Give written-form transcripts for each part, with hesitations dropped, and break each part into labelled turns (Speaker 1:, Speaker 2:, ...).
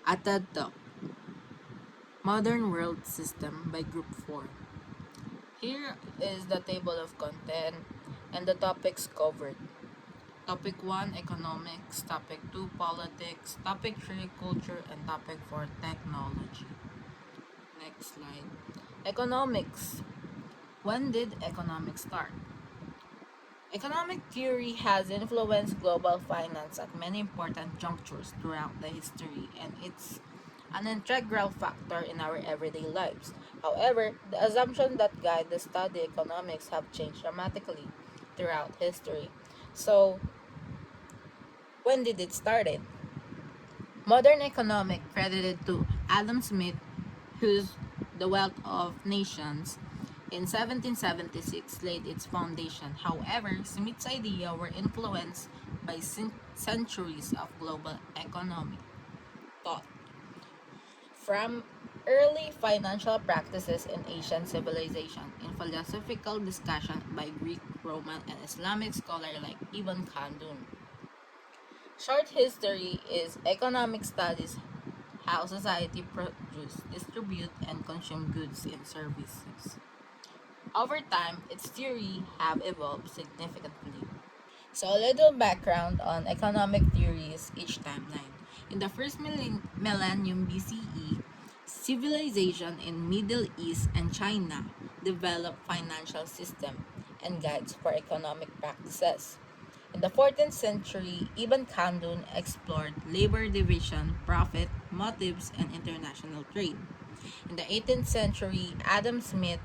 Speaker 1: A TED Talk, Modern World System by Group 4. Here is the table of content and the topics covered. Topic 1, Economics. Topic 2, Politics. Topic 3, Culture. And topic 4, Technology. Next slide. Economics. When did economics start? Economic theory has influenced global finance at many important junctures throughout the history, and it's an integral factor in our everyday lives. However, the assumptions that guide the study economics have changed dramatically throughout history. So, when did it started? Modern economic credited to Adam Smith, whose The Wealth of Nations in 1776 laid its foundation. However, Smith's ideas were influenced by centuries of global economic thought. From early financial practices in ancient civilization, in philosophical discussion by Greek, Roman, and Islamic scholars like Ibn Khaldun. Short history is economic studies how society produce, distribute, and consume goods and services. Over time, its theory have evolved significantly. So a little background on economic theories each timeline. In the first millennium BCE, civilization in Middle East and China developed financial system and guides for economic practices. In the 14th century, Ibn Khaldun explored labor division, profit, motives, and international trade. In the 18th century, Adam Smith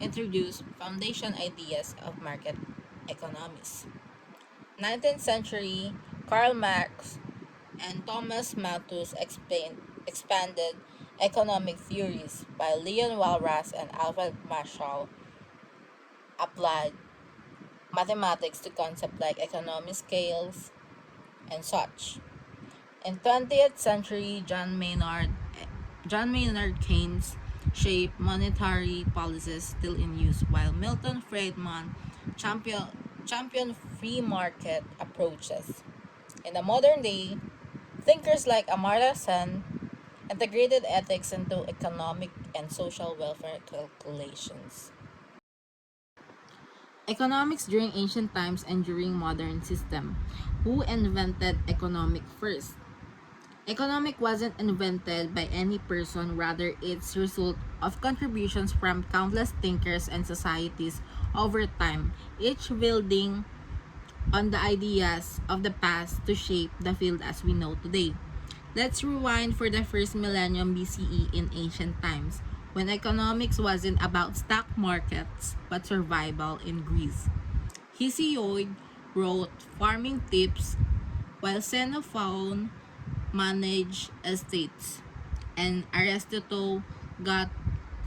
Speaker 1: introduced foundation ideas of market economics. 19th century, Karl Marx and Thomas Malthus expanded economic theories, while Leon Walras and Alfred Marshall applied mathematics to concepts like economic scales and such. In 20th century, John Maynard Keynes shaped monetary policies still in use, while Milton Friedman championed free market approaches. In the modern day, thinkers like Amartya Sen integrated ethics into economic and social welfare calculations. Economics during ancient times and during modern system. Who invented economic first? Economic wasn't invented by any person, rather it's result of contributions from countless thinkers and societies over time, each building on the ideas of the past to shape the field as we know today. Let's rewind for the first millennium BCE in ancient times, when economics wasn't about stock markets but survival in Greece. Hesiod wrote farming tips, while Xenophon managed estates, and Aristotle got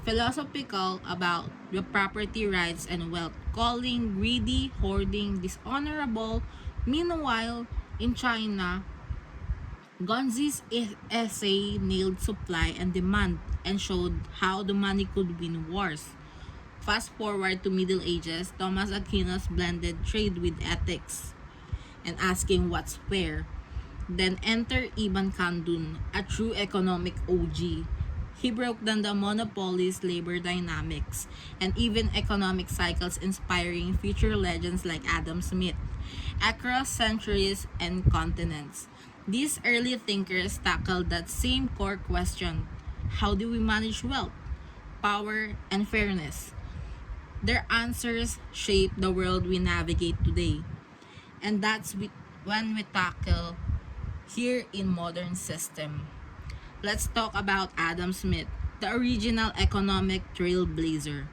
Speaker 1: philosophical about the property rights and wealth, calling greedy hoarding dishonorable. Meanwhile, in China, Gonzi's essay nailed supply and demand and showed how the money could win wars. Fast forward to Middle Ages, Thomas Aquinas blended trade with ethics and asking what's fair. Then enter Ibn Khaldun, a true economic OG. He broke down the monopolies, labor dynamics, and even economic cycles, inspiring future legends like Adam Smith across centuries and continents. These early thinkers tackled that same core question: how do we manage wealth, power, and fairness? Their answers shape the world we navigate today. And when we tackle here in modern system. Let's talk about Adam Smith, the original economic trailblazer.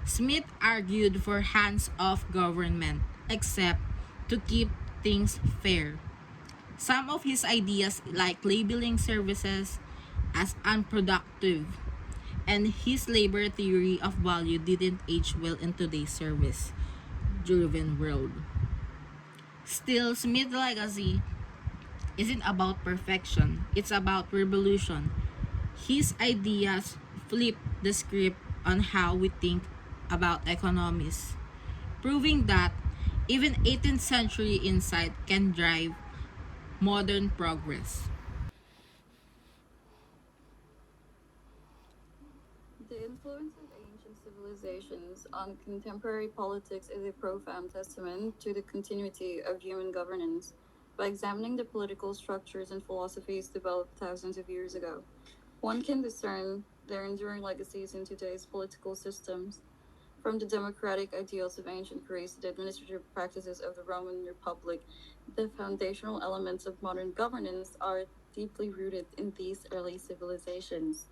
Speaker 1: Smith argued for hands-off government, except to keep things fair. Some of his ideas, like labeling services as unproductive, and his labor theory of value, didn't age well in today's service-driven world. Still, Smith's legacy isn't about perfection, it's about revolution. His ideas flip the script on how we think about economies, proving that even 18th century insight can drive modern progress.
Speaker 2: The influence of ancient civilizations on contemporary politics is a profound testament to the continuity of human governance. By examining the political structures and philosophies developed thousands of years ago, one can discern their enduring legacies in today's political systems. From the democratic ideals of ancient Greece to the administrative practices of the Roman Republic, the foundational elements of modern governance are deeply rooted in these early civilizations.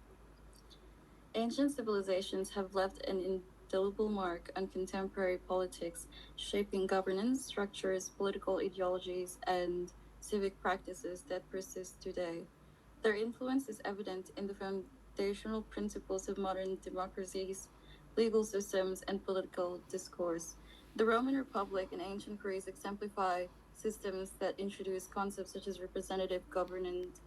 Speaker 2: Ancient civilizations have left an indelible mark on contemporary politics, shaping governance structures, political ideologies, and civic practices that persist today. Their influence is evident in the foundational principles of modern democracies, legal systems, and political discourse. The Roman Republic and ancient Greece exemplify systems that introduce concepts such as representative governance,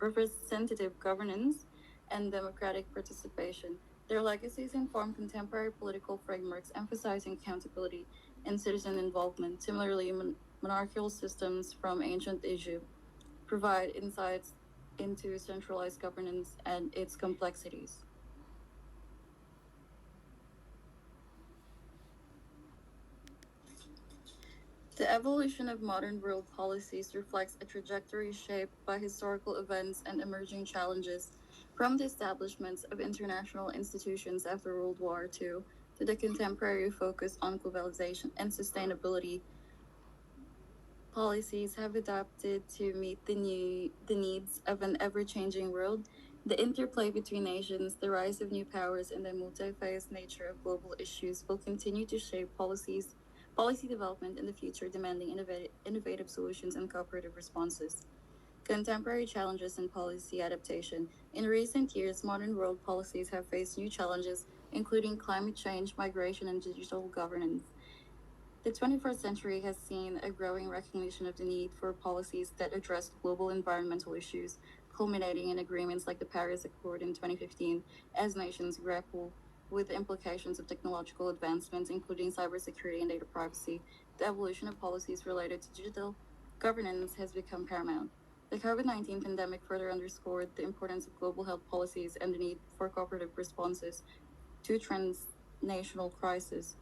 Speaker 2: and democratic participation. Their legacies inform contemporary political frameworks, emphasizing accountability and citizen involvement. Similarly, monarchical systems from ancient Egypt provide insights into centralized governance and its complexities. The evolution of modern world policies reflects a trajectory shaped by historical events and emerging challenges, from the establishments of international institutions after World War II to the contemporary focus on globalization and sustainability. Policies have adapted to meet the needs of an ever changing world. The interplay between nations, the rise of new powers, and the multi-phase nature of global issues will continue to shape policy development in the future, demanding innovative solutions and cooperative responses. Contemporary challenges and policy adaptation. In recent years, modern world policies have faced new challenges, including climate change, migration, and digital governance. The 21st century has seen a growing recognition of the need for policies that address global environmental issues, culminating in agreements like the Paris Accord in 2015, as nations grapple with the implications of technological advancements, including cybersecurity and data privacy. The evolution of policies related to digital governance has become paramount. The COVID-19 pandemic further underscored the importance of global health policies and the need for cooperative responses to transnational crises.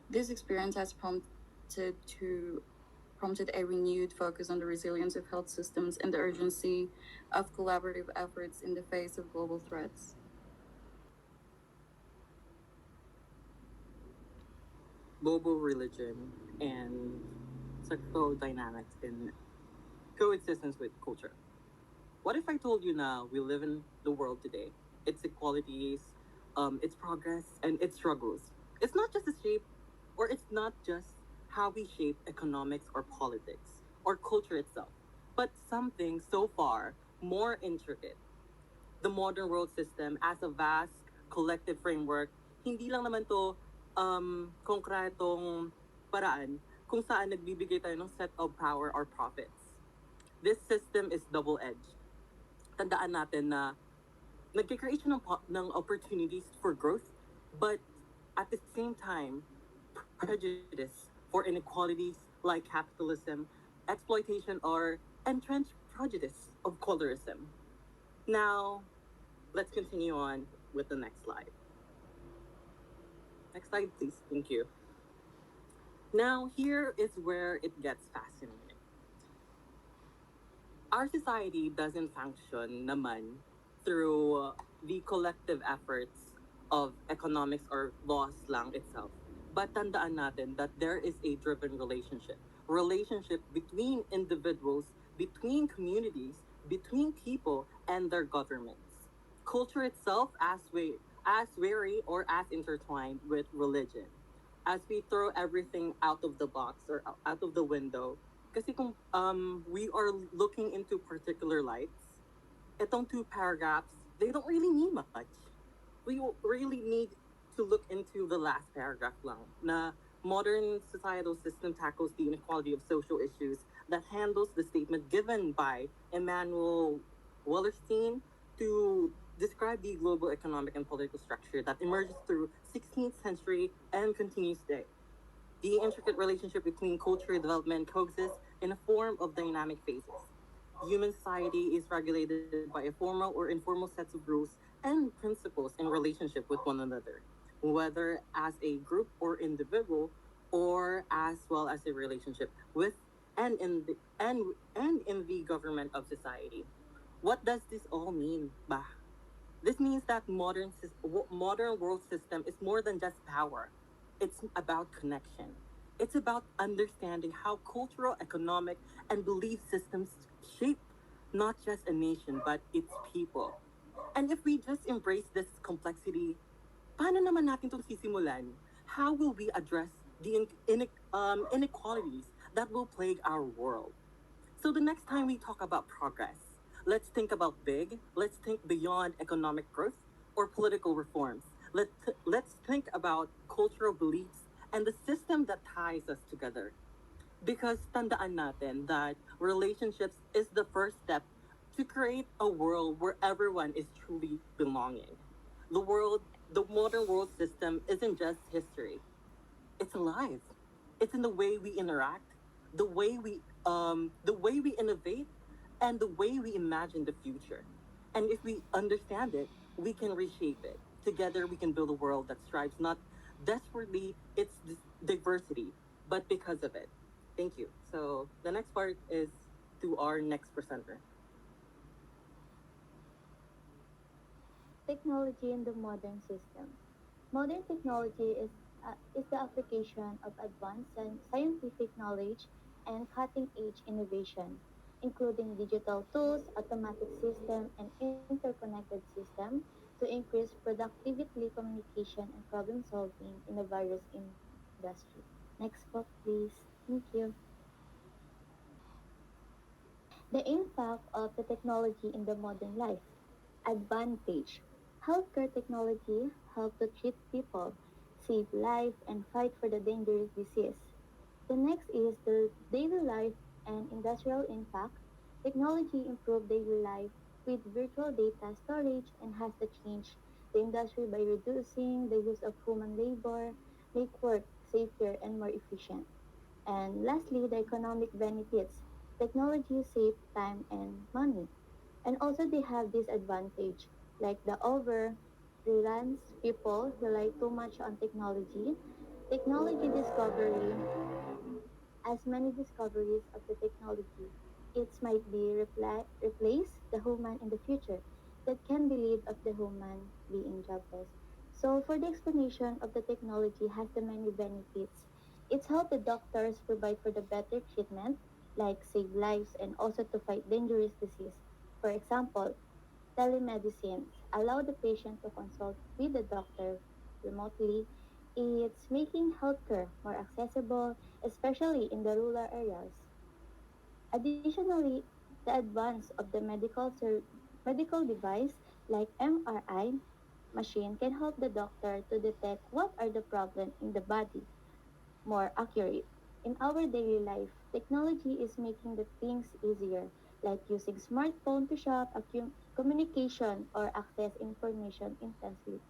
Speaker 2: This experience has to prompted a renewed focus on the resilience of health systems and the urgency of collaborative efforts in the face of global threats.
Speaker 3: Global religion and cyclical dynamics in coexistence with culture. What if I told you now we live in the world today, its equalities, its progress, and its struggles? It's not just a shape, or it's not just how we shape economics or politics or culture itself, but something so far more intricate. The modern world system as a vast collective framework, hindi lang naman to konkretong paraan kung saan nagbibigay tayo ng set of power or profits. This system is double-edged. Tandaan natin na nagkikreate siya ng opportunities for growth, but at the same time, prejudice for inequalities like capitalism, exploitation, or entrenched prejudice of colorism. Now, let's continue on with the next slide. Next slide, please. Thank you. Now, here is where it gets fascinating. Our society doesn't function naman through the collective efforts of economics or laws lang itself. But tandaan natin that there is a driven relationship between individuals, between communities, between people and their governments. Culture itself as wary or as intertwined with religion. As we throw everything out of the box or out of the window, kasi kung we are looking into particular lights, itong two paragraphs, they don't really mean much. We really need to look into the last paragraph lang, na modern societal system tackles the inequality of social issues that handles the statement given by Emmanuel Wallerstein to describe the global economic and political structure that emerges through 16th century and continues today. The intricate relationship between culture, development, and coexist in a form of dynamic phases. Human society is regulated by a formal or informal sets of rules and principles in relationship with one another, whether as a group or individual, or as well as a relationship with and in the government of society. What does this all mean, bah? This means that modern world system is more than just power. It's about connection. It's about understanding how cultural, economic, and belief systems shape not just a nation but its people. And if we just embrace this complexity, paano naman natin itong sisimulan? How will we address the inequalities that will plague our world? So the next time we talk about progress, let's think about big, let's think beyond economic growth or political reforms. Let's think about cultural beliefs and the system that ties us together. Because tandaan natin that relationships is the first step to create a world where everyone is truly belonging. The modern world system isn't just history, it's alive. It's in the way we interact, the way we innovate, and the way we imagine the future. And if we understand it, we can reshape it. Together, we can build a world that strives not desperately its diversity, but because of it. Thank you. So the next part is to our next presenter.
Speaker 4: Technology in the modern system. Modern technology is the application of advanced scientific knowledge and cutting edge innovation, including digital tools, automatic systems, and interconnected systems to increase productivity, communication, and problem solving in the various industry. Next book, please. Thank you. The impact of the technology in the modern life. Advantage. Healthcare technology help to treat people, save life, and fight for the dangerous disease. The next is the daily life and industrial impact. Technology improve daily life with virtual data storage and has to change the industry by reducing the use of human labor, make work safer and more efficient. And lastly, the economic benefits. Technology save time and money. And also they have disadvantage, like the over reliance people rely too much on technology. Technology discovery, as many discoveries of the technology, it might be replace the human in the future that can believe of the human being jobless. So for the explanation of the technology has the many benefits. It's help the doctors provide for the better treatment, like save lives and also to fight dangerous disease. For example, telemedicine allow the patient to consult with the doctor remotely. It's making healthcare more accessible, especially in the rural areas. Additionally, the advance of the medical device like MRI machine can help the doctor to detect what are the problems in the body more accurate. In our daily life, technology is making the things easier, like using smartphone to shop, communication, or access information instantly.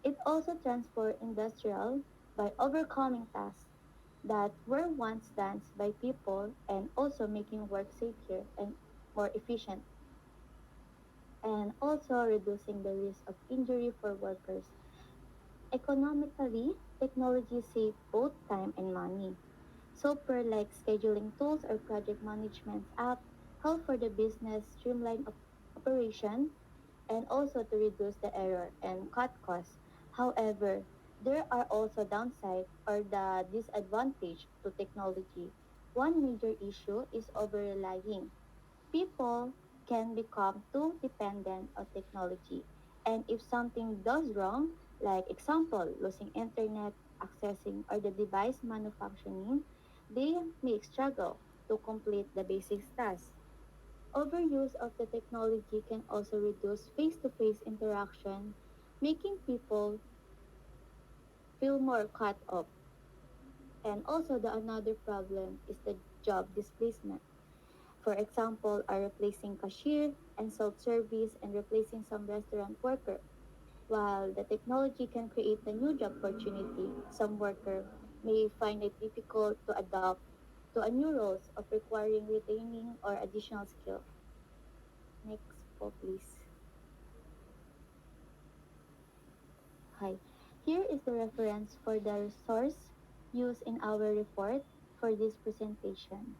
Speaker 4: It also transforms industrial by overcoming tasks that were once done by people and also making work safer and more efficient, and also reducing the risk of injury for workers. Economically, technology saves both time and money. Software like scheduling tools or project management app help for the business streamline operation and also to reduce the error and cut costs. However, there are also downside or the disadvantage to technology. One major issue is over relying. People can become too dependent on technology. And if something does wrong, like example, losing internet, accessing or the device malfunctioning, they may struggle to complete the basic tasks. Overuse of the technology can also reduce face-to-face interaction, making people feel more cut off. And also the another problem is the job displacement. For example, are replacing cashier and self-service and replacing some restaurant worker. While the technology can create a new job opportunity, some worker may find it difficult to adapt to to a new roles of requiring retaining or additional skill. Next po, please. Hi. Here is the reference for the resource used in our report for this presentation.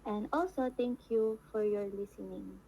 Speaker 4: And also, thank you for your listening.